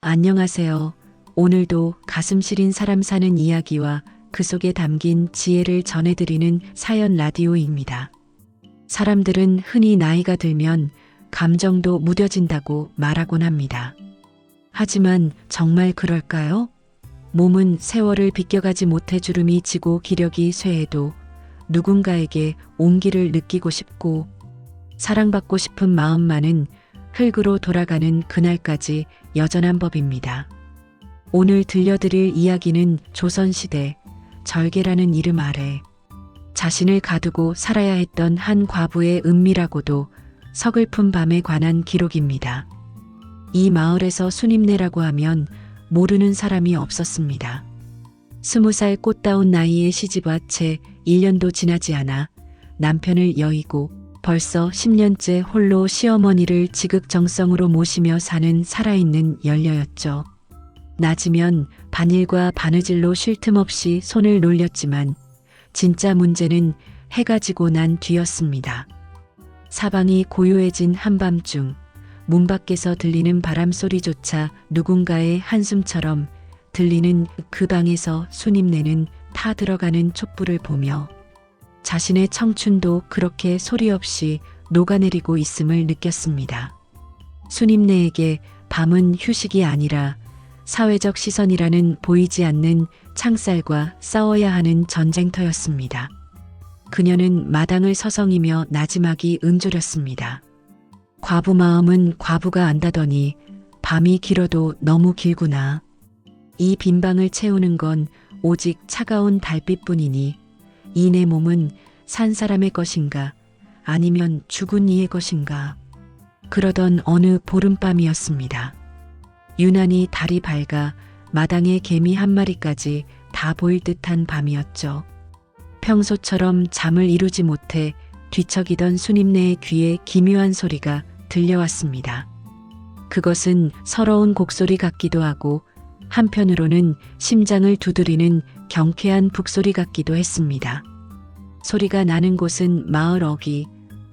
안녕하세요. 오늘도 가슴 시린 사람 사는 이야기와 그 속에 담긴 지혜를 전해드리는 사연 라디오입니다. 사람들은 흔히 나이가 들면 감정도 무뎌진다고 말하곤 합니다. 하지만 정말 그럴까요? 몸은 세월을 비껴가지 못해 주름이 지고 기력이 쇠해도 누군가에게 온기를 느끼고 싶고 사랑받고 싶은 마음만은 흙으로 돌아가는 그날까지 여전한 법입니다. 오늘 들려드릴 이야기는 조선시대 절개라는 이름 아래 자신을 가두고 살아야 했던 한 과부의 은밀하고도 서글픈 밤에 관한 기록입니다. 이 마을에서 순임내라고 하면 모르는 사람이 없었습니다. 20살 꽃다운 나이에 시집와 채 1년도 지나지 않아 남편을 여의고 벌써 10년째 홀로 시어머니를 지극정성으로 모시며 사는 살아있는 연려였죠. 낮이면 바늘과 바느질로 쉴 틈 없이 손을 놀렸지만 진짜 문제는 해가 지고 난 뒤였습니다. 사방이 고요해진 한밤중 문 밖에서 들리는 바람 소리조차 누군가의 한숨처럼 들리는 그 방에서 순임내는 타 들어가는 촛불을 보며 자신의 청춘도 그렇게 소리 없이 녹아내리고 있음을 느꼈습니다. 순임내에게 밤은 휴식이 아니라 사회적 시선이라는 보이지 않는 창살과 싸워야 하는 전쟁터였습니다. 그녀는 마당을 서성이며 나지막이 은조렸습니다. 과부 마음은 과부가 안다더니 밤이 길어도 너무 길구나. 이 빈방을 채우는 건 오직 차가운 달빛뿐이니 이 내 몸은 산 사람의 것인가 아니면 죽은 이의 것인가. 그러던 어느 보름밤이었습니다. 유난히 달이 밝아 마당에 개미 한 마리까지 다 보일 듯한 밤이었죠. 평소처럼 잠을 이루지 못해 뒤척이던 순임내의 귀에 기묘한 소리가 들려왔습니다. 그것은 서러운 곡소리 같기도 하고 한편으로는 심장을 두드리는 경쾌한 북소리 같기도 했습니다. 소리가 나는 곳은 마을 어귀,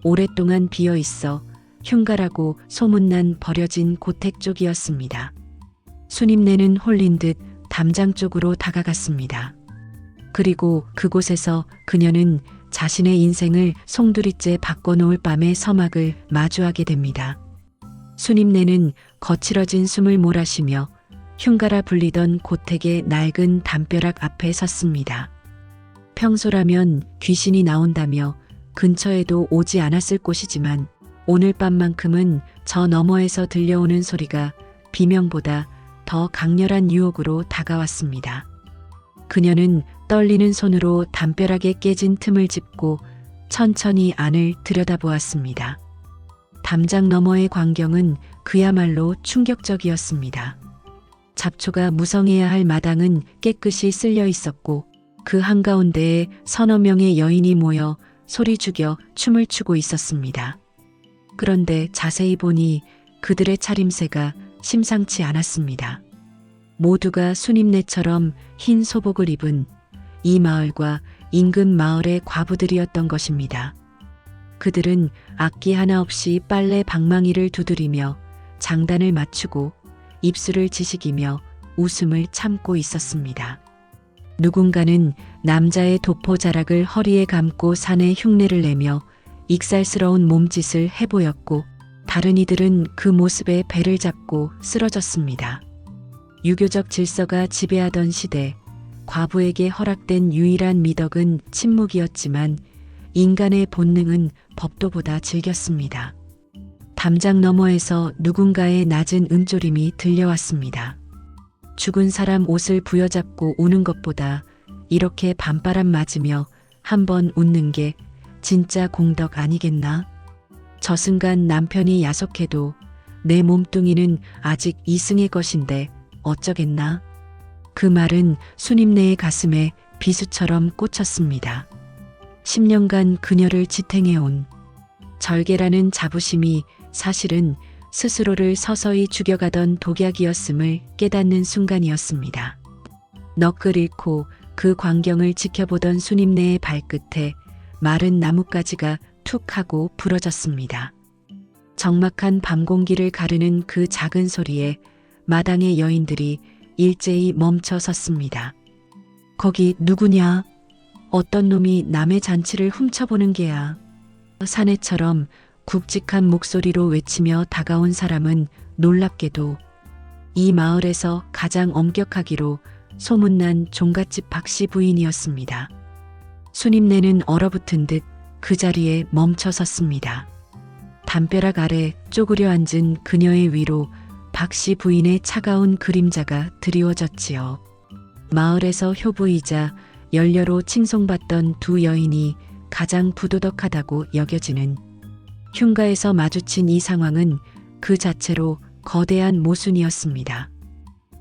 오랫동안 비어 있어 흉가라고 소문난 버려진 고택 쪽이었습니다. 순임내는 홀린 듯 담장 쪽으로 다가갔습니다. 그리고 그곳에서 그녀는 자신의 인생을 송두리째 바꿔놓을 밤의 서막을 마주하게 됩니다. 순임내는 거칠어진 숨을 몰아쉬며 흉가라 불리던 고택의 낡은 담벼락 앞에 섰습니다. 평소라면 귀신이 나온다며 근처에도 오지 않았을 곳이지만 오늘 밤만큼은 저 너머에서 들려오는 소리가 비명보다 더 강렬한 유혹으로 다가왔습니다. 그녀는 떨리는 손으로 담벼락에 깨진 틈을 짚고 천천히 안을 들여다보았습니다. 담장 너머의 광경은 그야말로 충격적이었습니다. 잡초가 무성해야 할 마당은 깨끗이 쓸려 있었고 그 한가운데에 서너 명의 여인이 모여 소리 죽여 춤을 추고 있었습니다. 그런데 자세히 보니 그들의 차림새가 심상치 않았습니다. 모두가 순임내처럼 흰 소복을 입은 이 마을과 인근 마을의 과부들이었던 것입니다. 그들은 악기 하나 없이 빨래 방망이를 두드리며 장단을 맞추고 입술을 지식이며 웃음을 참고 있었습니다. 누군가는 남자의 도포 자락을 허리에 감고 산에 흉내를 내며 익살스러운 몸짓을 해보였고 다른 이들은 그 모습에 배를 잡고 쓰러졌습니다. 유교적 질서가 지배하던 시대, 과부에게 허락된 유일한 미덕은 침묵이었지만 인간의 본능은 법도보다 즐겼습니다. 담장 너머에서 누군가의 낮은 음조림이 들려왔습니다. 죽은 사람 옷을 부여잡고 우는 것보다 이렇게 밤바람 맞으며 한번 웃는 게 진짜 공덕 아니겠나? 저 순간 남편이 야속해도 내 몸뚱이는 아직 이승의 것인데 어쩌겠나? 그 말은 순임내의 가슴에 비수처럼 꽂혔습니다. 10년간 그녀를 지탱해온 절개라는 자부심이 사실은 스스로를 서서히 죽여가던 독약이었음을 깨닫는 순간이었습니다. 넋을 잃고 그 광경을 지켜보던 순임내의 발끝에 마른 나뭇가지가 툭 하고 부러졌습니다. 적막한 밤 공기를 가르는 그 작은 소리에 마당의 여인들이 일제히 멈춰 섰습니다. 거기 누구냐? 어떤 놈이 남의 잔치를 훔쳐보는 게야. 사내처럼 굵직한 목소리로 외치며 다가온 사람은 놀랍게도 이 마을에서 가장 엄격하기로 소문난 종갓집 박씨 부인이었습니다. 순임내는 얼어붙은 듯 그 자리에 멈춰 섰습니다. 담벼락 아래 쪼그려 앉은 그녀의 위로 박씨 부인의 차가운 그림자가 드리워졌지요. 마을에서 효부이자 연려로 칭송받던 두 여인이 가장 부도덕하다고 여겨지는 흉가에서 마주친 이 상황은 그 자체로 거대한 모순이었습니다.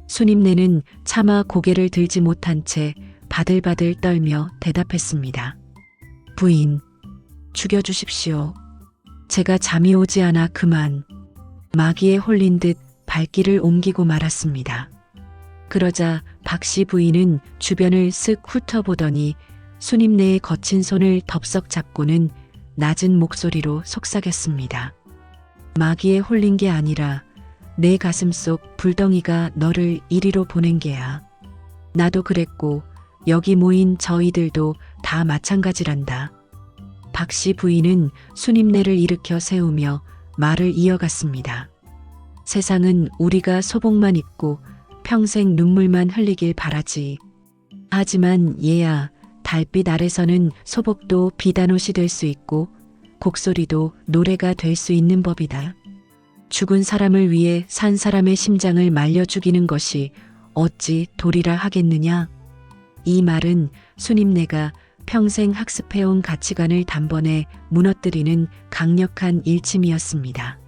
순임내는 차마 고개를 들지 못한 채 바들바들 떨며 대답했습니다. 부인, 죽여주십시오. 제가 잠이 오지 않아 그만. 마귀에 홀린 듯 발길을 옮기고 말았습니다. 그러자 박씨 부인은 주변을 쓱 훑어보더니 순임내의 거친 손을 덥석 잡고는 낮은 목소리로 속삭였습니다. 마귀에 홀린 게 아니라 내 가슴 속 불덩이가 너를 이리로 보낸 게야. 나도 그랬고 여기 모인 저희들도 다 마찬가지란다. 박씨 부인은 순임내를 일으켜 세우며 말을 이어갔습니다. 세상은 우리가 소복만 입고 평생 눈물만 흘리길 바라지. 하지만 얘야, 달빛 아래서는 소복도 비단옷이 될 수 있고 곡소리도 노래가 될 수 있는 법이다. 죽은 사람을 위해 산 사람의 심장을 말려 죽이는 것이 어찌 도리라 하겠느냐. 이 말은 순임내가 평생 학습해온 가치관을 단번에 무너뜨리는 강력한 일침이었습니다.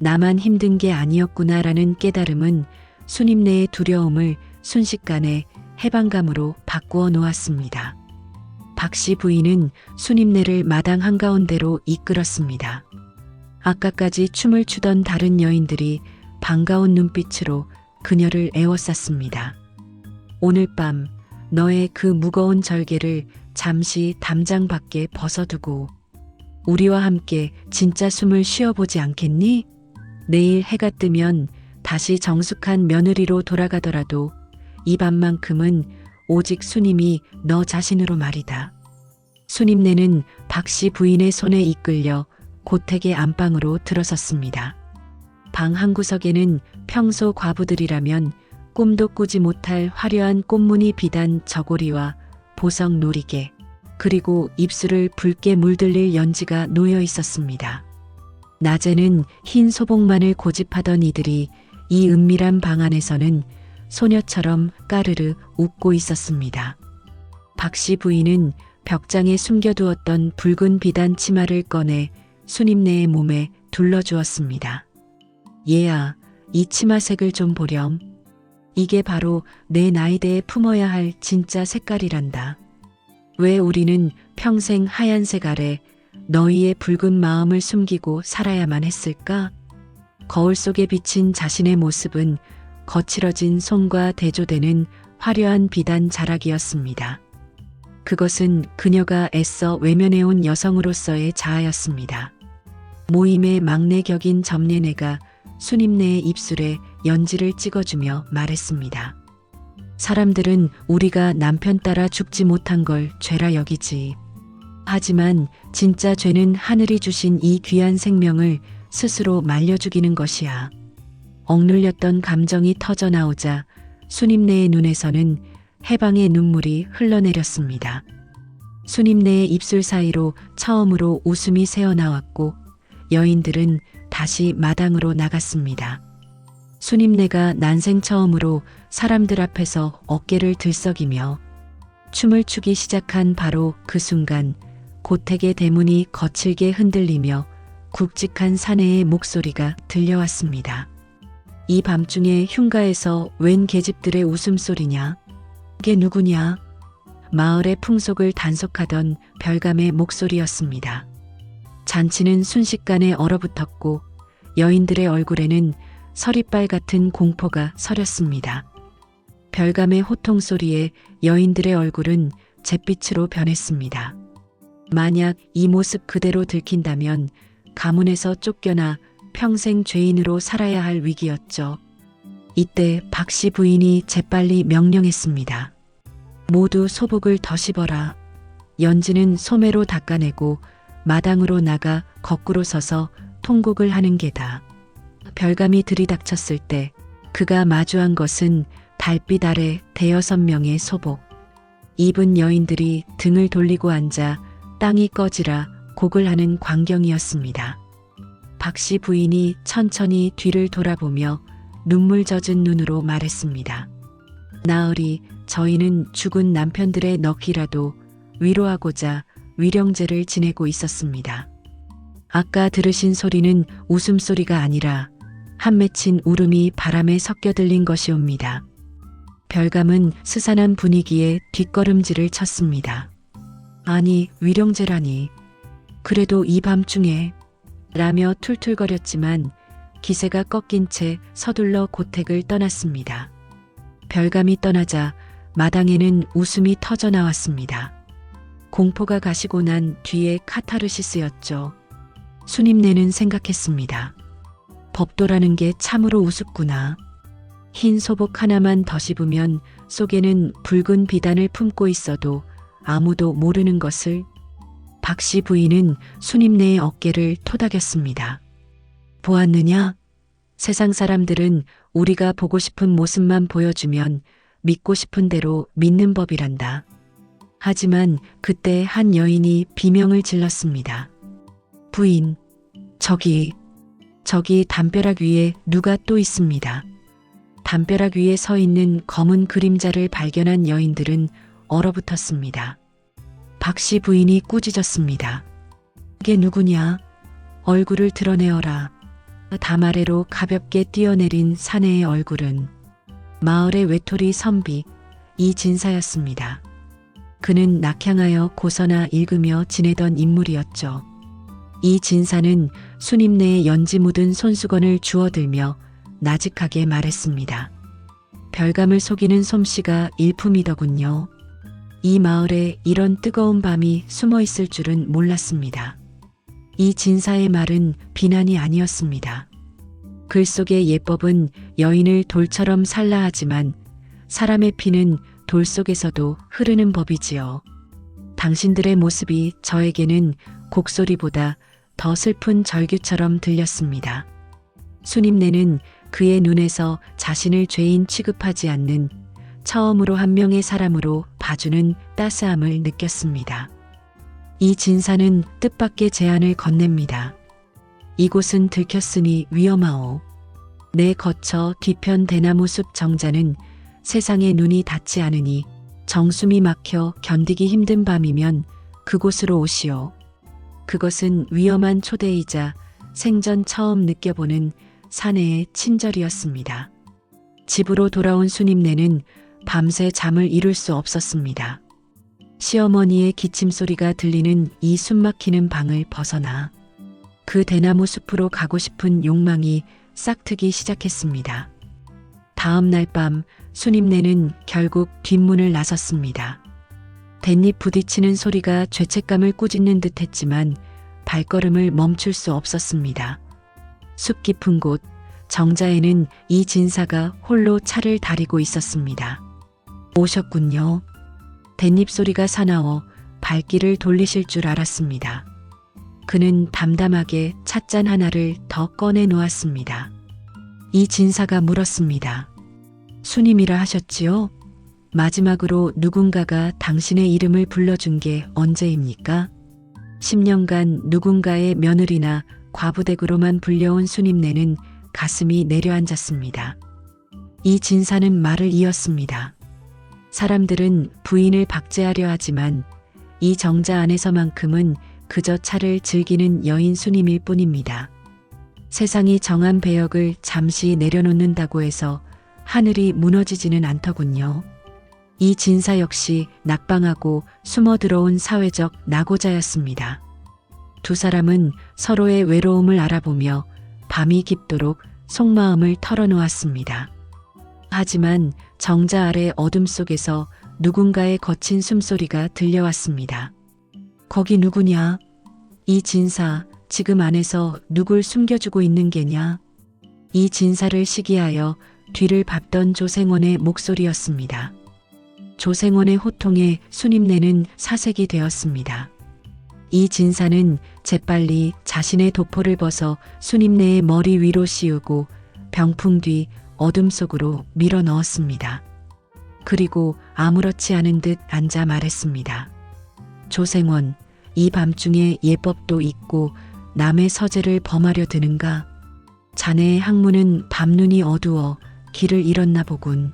나만 힘든 게 아니었구나라는 깨달음은 순임내의 두려움을 순식간에 해방감으로 바꾸어 놓았습니다. 박씨 부인은 순임내를 마당 한가운데로 이끌었습니다. 아까까지 춤을 추던 다른 여인들이 반가운 눈빛으로 그녀를 에워쌌습니다. 오늘 밤 너의 그 무거운 절개를 잠시 담장 밖에 벗어두고 우리와 함께 진짜 숨을 쉬어보지 않겠니? 내일 해가 뜨면 다시 정숙한 며느리로 돌아가더라도 이 밤만큼은 오직 순임이 너 자신으로 말이다. 순임내는 박씨 부인의 손에 이끌려 고택의 안방으로 들어섰습니다. 방 한구석에는 평소 과부들이라면 꿈도 꾸지 못할 화려한 꽃무늬 비단 저고리와 보석 놀이개, 그리고 입술을 붉게 물들릴 연지가 놓여 있었습니다. 낮에는 흰 소복만을 고집하던 이들이 이 은밀한 방 안에서는 소녀처럼 까르르 웃고 있었습니다. 박씨 부인은 벽장에 숨겨두었던 붉은 비단 치마를 꺼내 순임내의 몸에 둘러주었습니다. 얘야, 이 치마색을 좀 보렴. 이게 바로 내 나이대에 품어야 할 진짜 색깔이란다. 왜 우리는 평생 하얀색 아래 너희의 붉은 마음을 숨기고 살아야만 했을까? 거울 속에 비친 자신의 모습은 거칠어진 손과 대조되는 화려한 비단 자락이었습니다. 그것은 그녀가 애써 외면해온 여성으로서의 자아였습니다. 모임의 막내 격인 점례네가 순임내의 입술에 연지를 찍어주며 말했습니다. 사람들은 우리가 남편 따라 죽지 못한 걸 죄라 여기지. 하지만 진짜 죄는 하늘이 주신 이 귀한 생명을 스스로 말려 죽이는 것이야. 억눌렸던 감정이 터져 나오자 순임내의 눈에서는 해방의 눈물이 흘러내렸습니다. 순임내의 입술 사이로 처음으로 웃음이 새어나왔고 여인들은 다시 마당으로 나갔습니다. 순임내가 난생 처음으로 사람들 앞에서 어깨를 들썩이며 춤을 추기 시작한 바로 그 순간 고택의 대문이 거칠게 흔들리며 굵직한 사내의 목소리가 들려왔습니다. 이 밤중에 흉가에서 웬 계집들의 웃음소리냐? 그게 누구냐? 마을의 풍속을 단속하던 별감의 목소리였습니다. 잔치는 순식간에 얼어붙었고 여인들의 얼굴에는 서리빨 같은 공포가 서렸습니다. 별감의 호통 소리에 여인들의 얼굴은 잿빛으로 변했습니다. 만약 이 모습 그대로 들킨다면 가문에서 쫓겨나 평생 죄인으로 살아야 할 위기였죠. 이때 박 씨 부인이 재빨리 명령했습니다. 모두 소복을 덧입어라. 연지는 소매로 닦아내고 마당으로 나가 거꾸로 서서 통곡을 하는 게다. 별감이 들이닥쳤을 때 그가 마주한 것은 달빛 아래 대여섯 명의 소복. 입은 여인들이 등을 돌리고 앉아 땅이 꺼지라 곡을 하는 광경이었습니다. 박 씨 부인이 천천히 뒤를 돌아보며 눈물 젖은 눈으로 말했습니다. 나으리, 저희는 죽은 남편들의 넋이라도 위로하고자 위령제를 지내고 있었습니다. 아까 들으신 소리는 웃음소리가 아니라 한 맺힌 울음이 바람에 섞여 들린 것이옵니다. 별감은 스산한 분위기에 뒷걸음질을 쳤습니다. 아니, 위령제라니. 그래도 이 밤중에 라며 툴툴거렸지만 기세가 꺾인 채 서둘러 고택을 떠났습니다. 별감이 떠나자 마당에는 웃음이 터져 나왔습니다. 공포가 가시고 난 뒤에 카타르시스였죠. 순임내는 생각했습니다. 법도라는 게 참으로 우습구나. 흰 소복 하나만 덧입으면 속에는 붉은 비단을 품고 있어도 아무도 모르는 것을. 박 씨 부인은 순임내의 어깨를 토닥였습니다. 보았느냐? 세상 사람들은 우리가 보고 싶은 모습만 보여주면 믿고 싶은 대로 믿는 법이란다. 하지만 그때 한 여인이 비명을 질렀습니다. 부인, 저기 담벼락 위에 누가 또 있습니다. 담벼락 위에 서 있는 검은 그림자를 발견한 여인들은 얼어붙었습니다. 박 씨 부인이 꾸짖었습니다. 그게 누구냐? 얼굴을 드러내어라. 담 아래로 가볍게 뛰어내린 사내의 얼굴은 마을의 외톨이 선비 이진사였습니다. 그는 낙향하여 고서나 읽으며 지내던 인물이었죠. 이진사는 순임내의 연지 묻은 손수건을 주워들며 나직하게 말했습니다. 별감을 속이는 솜씨가 일품이더군요. 이 마을에 이런 뜨거운 밤이 숨어 있을 줄은 몰랐습니다. 이 진사의 말은 비난이 아니었습니다. 글 속의 예법은 여인을 돌처럼 살라 하지만 사람의 피는 돌 속에서도 흐르는 법이지요. 당신들의 모습이 저에게는 곡소리보다 더 슬픈 절규처럼 들렸습니다. 순임내는 그의 눈에서 자신을 죄인 취급하지 않는 처음으로 한 명의 사람으로 봐주는 따스함을 느꼈습니다. 이 진사는 뜻밖의 제안을 건넵니다. 이곳은 들켰으니 위험하오. 내 거처 뒤편 대나무 숲 정자는 세상에 눈이 닿지 않으니 정숨이 막혀 견디기 힘든 밤이면 그곳으로 오시오. 그것은 위험한 초대이자 생전 처음 느껴보는 사내의 친절이었습니다. 집으로 돌아온 순임내는 밤새 잠을 이룰 수 없었습니다. 시어머니의 기침소리가 들리는 이 숨막히는 방을 벗어나 그 대나무 숲으로 가고 싶은 욕망이 싹트기 시작했습니다. 다음 날 밤 순임내는 결국 뒷문을 나섰습니다. 댄잎 부딪히는 소리가 죄책감을 꾸짖는 듯 했지만 발걸음을 멈출 수 없었습니다. 숲 깊은 곳 정자에는 이 진사가 홀로 차를 다리고 있었습니다. 오셨군요. 댄잎 소리가 사나워 발길을 돌리실 줄 알았습니다. 그는 담담하게 찻잔 하나를 더 꺼내 놓았습니다. 이 진사가 물었습니다. 순임이라 하셨지요? 마지막으로 누군가가 당신의 이름을 불러준 게 언제입니까? 10년간 누군가의 며느리나 과부댁으로만 불려온 순임내는 가슴이 내려앉았습니다. 이 진사는 말을 이었습니다. 사람들은 부인을 박제하려 하지만 이 정자 안에서만큼은 그저 차를 즐기는 여인 순임일 뿐입니다. 세상이 정한 배역을 잠시 내려놓는다고 해서 하늘이 무너지지는 않더군요. 이 진사 역시 낙방하고 숨어 들어온 사회적 낙오자였습니다. 두 사람은 서로의 외로움을 알아보며 밤이 깊도록 속마음을 털어놓았습니다. 하지만 정자 아래 어둠 속에서 누군가의 거친 숨소리가 들려왔습니다. 거기 누구냐? 이 진사, 지금 안에서 누굴 숨겨주고 있는 게냐? 이 진사를 시기하여 뒤를 밟던 조생원의 목소리였습니다. 조생원의 호통에 순임내는 사색이 되었습니다. 이 진사는 재빨리 자신의 도포를 벗어 순임내의 머리 위로 씌우고 병풍 뒤 어둠 속으로 밀어 넣었습니다. 그리고 아무렇지 않은 듯 앉아 말했습니다. 조생원, 이 밤중에 예법도 잊고 남의 서재를 범하려 드는가? 자네의 학문은 밤눈이 어두워 길을 잃었나 보군.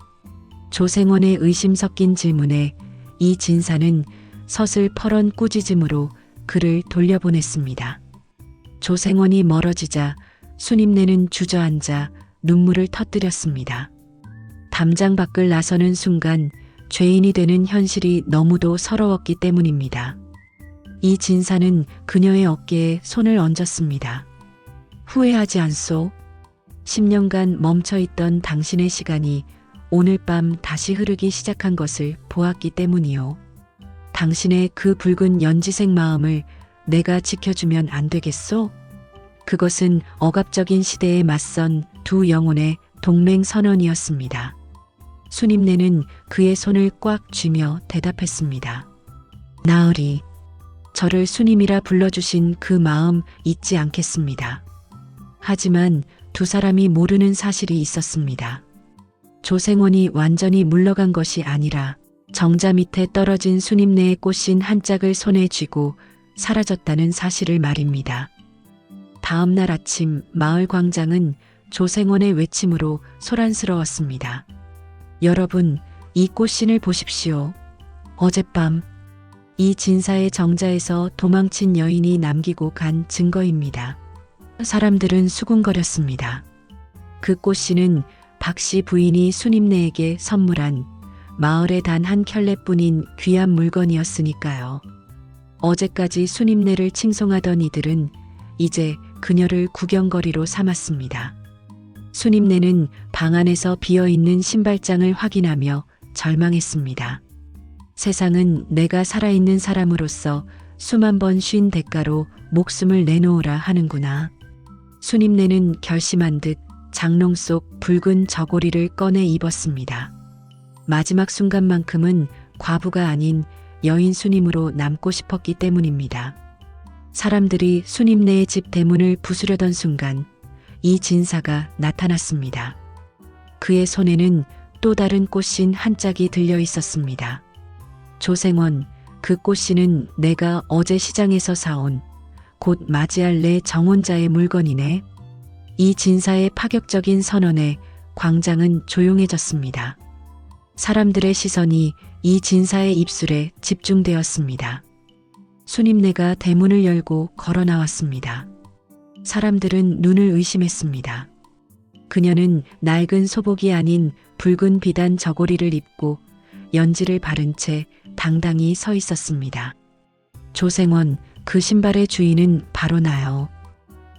조생원의 의심 섞인 질문에 이 진사는 서슬퍼런 꾸짖음으로 그를 돌려보냈습니다. 조생원이 멀어지자 순임내는 주저앉아 눈물을 터뜨렸습니다. 담장 밖을 나서는 순간 죄인이 되는 현실이 너무도 서러웠기 때문입니다. 이 진사는 그녀의 어깨에 손을 얹었습니다. 후회하지 않소? 10년간 멈춰있던 당신의 시간이 오늘 밤 다시 흐르기 시작한 것을 보았기 때문이요. 당신의 그 붉은 연지색 마음을 내가 지켜주면 안 되겠소? 그것은 억압적인 시대에 맞선 두 영혼의 동맹 선언이었습니다. 순임내는 그의 손을 꽉 쥐며 대답했습니다. 나으리, 저를 순임이라 불러주신 그 마음 잊지 않겠습니다. 하지만 두 사람이 모르는 사실이 있었습니다. 조생원이 완전히 물러간 것이 아니라 정자 밑에 떨어진 순임내의 꽃신 한 짝을 손에 쥐고 사라졌다는 사실을 말입니다. 다음 날 아침 마을 광장은 조생원의 외침으로 소란스러웠습니다. 여러분, 이 꽃신을 보십시오. 어젯밤 이 진사의 정자에서 도망친 여인이 남기고 간 증거입니다. 사람들은 수군거렸습니다. 그 꽃신은 박씨 부인이 순임내에게 선물한 마을에 단 한 켤레뿐인 귀한 물건이었으니까요. 어제까지 순임내를 칭송하던 이들은 이제 그녀를 구경거리로 삼았습니다. 순임내는 방 안에서 비어있는 신발장을 확인하며 절망했습니다. 세상은 내가 살아있는 사람으로서 수만 번 쉰 대가로 목숨을 내놓으라 하는구나. 순임내는 결심한 듯 장롱 속 붉은 저고리를 꺼내 입었습니다. 마지막 순간만큼은 과부가 아닌 여인 순임으로 남고 싶었기 때문입니다. 사람들이 순임내의 집 대문을 부수려던 순간 이 진사가 나타났습니다. 그의 손에는 또 다른 꽃신 한 짝이 들려 있었습니다. 조생원, 그 꽃신은 내가 어제 시장에서 사온 곧 맞이할 내 정혼자의 물건이네. 이 진사의 파격적인 선언에 광장은 조용해졌습니다. 사람들의 시선이 이 진사의 입술에 집중되었습니다. 순임내가 대문을 열고 걸어 나왔습니다. 사람들은 눈을 의심했습니다. 그녀는 낡은 소복이 아닌 붉은 비단 저고리를 입고 연지를 바른 채 당당히 서 있었습니다. 조생원, 그 신발의 주인은 바로 나요.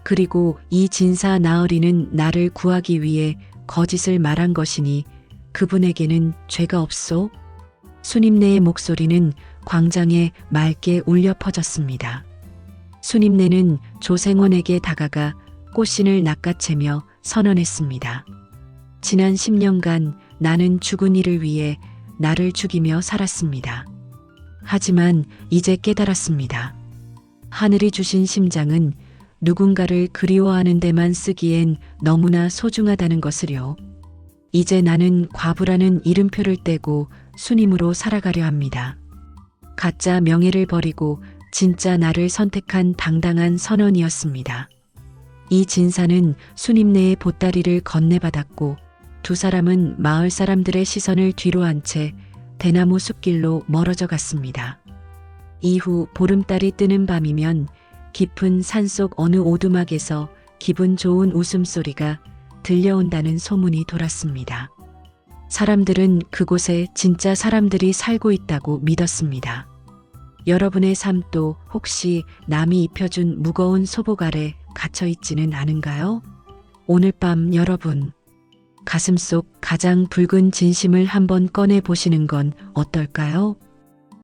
그리고 이 진사 나으리는 나를 구하기 위해 거짓을 말한 것이니 그분에게는 죄가 없소? 순임내의 목소리는 광장에 맑게 울려 퍼졌습니다. 순임내는 조생원에게 다가가 꽃신을 낚아채며 선언했습니다. 지난 10년간 나는 죽은 이를 위해 나를 죽이며 살았습니다. 하지만 이제 깨달았습니다. 하늘이 주신 심장은 누군가를 그리워하는 데만 쓰기엔 너무나 소중하다는 것을요. 이제 나는 과부라는 이름표를 떼고 순임으로 살아가려 합니다. 가짜 명예를 버리고 진짜 나를 선택한 당당한 선언이었습니다. 이 진사는 순임내의 보따리를 건네받았고 두 사람은 마을 사람들의 시선을 뒤로 한 채 대나무 숲길로 멀어져 갔습니다. 이후 보름달이 뜨는 밤이면 깊은 산속 어느 오두막에서 기분 좋은 웃음소리가 들려온다는 소문이 돌았습니다. 사람들은 그곳에 진짜 사람들이 살고 있다고 믿었습니다. 여러분의 삶도 혹시 남이 입혀준 무거운 소복 아래 갇혀있지는 않은가요? 오늘 밤 여러분, 가슴속 가장 붉은 진심을 한번 꺼내 보시는 건 어떨까요?